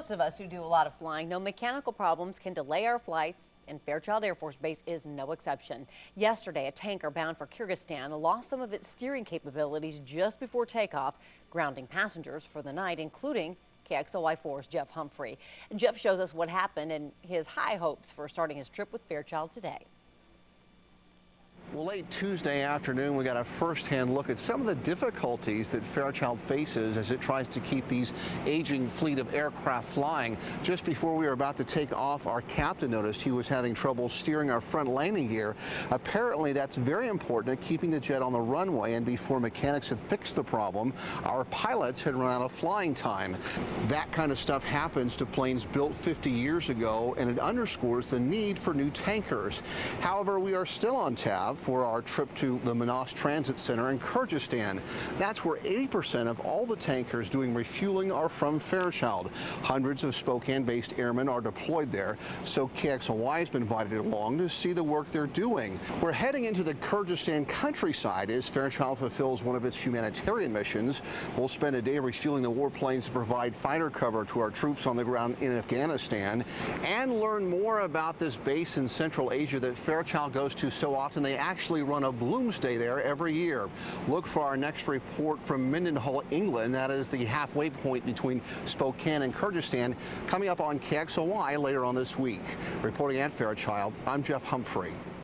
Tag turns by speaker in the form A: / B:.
A: Most of us who do a lot of flying know mechanical problems can delay our flights, and Fairchild Air Force Base is no exception. Yesterday, a tanker bound for Kyrgyzstan lost some of its steering capabilities just before takeoff, grounding passengers for the night, including KXLY4's Jeff Humphrey. Jeff shows us what happened and his high hopes for starting his trip with Fairchild today.
B: Well, late Tuesday afternoon, we got a first-hand look at some of the difficulties that Fairchild faces as it tries to keep these aging fleet of aircraft flying. Just before we were about to take off, our captain noticed he was having trouble steering our front landing gear. Apparently, that's very important at keeping the jet on the runway, and before mechanics had fixed the problem, our pilots had run out of flying time. That kind of stuff happens to planes built 50 years ago, and it underscores the need for new tankers. However, we are still on tab for our trip to the Manas Transit Center in Kyrgyzstan. That's where 80% of all the tankers doing refueling are from Fairchild. Hundreds of Spokane-based airmen are deployed there, so KXLY has been invited along to see the work they're doing. We're heading into the Kyrgyzstan countryside as Fairchild fulfills one of its humanitarian missions. We'll spend a day refueling the warplanes to provide fighter cover to our troops on the ground in Afghanistan and learn more about this base in Central Asia that Fairchild goes to so often they actually run a Bloomsday there every year. Look for our next report from Mendenhall, England. That is the halfway point between Spokane and Kyrgyzstan, coming up on KXLY later on this week. Reporting at Fairchild, I'm Jeff Humphrey.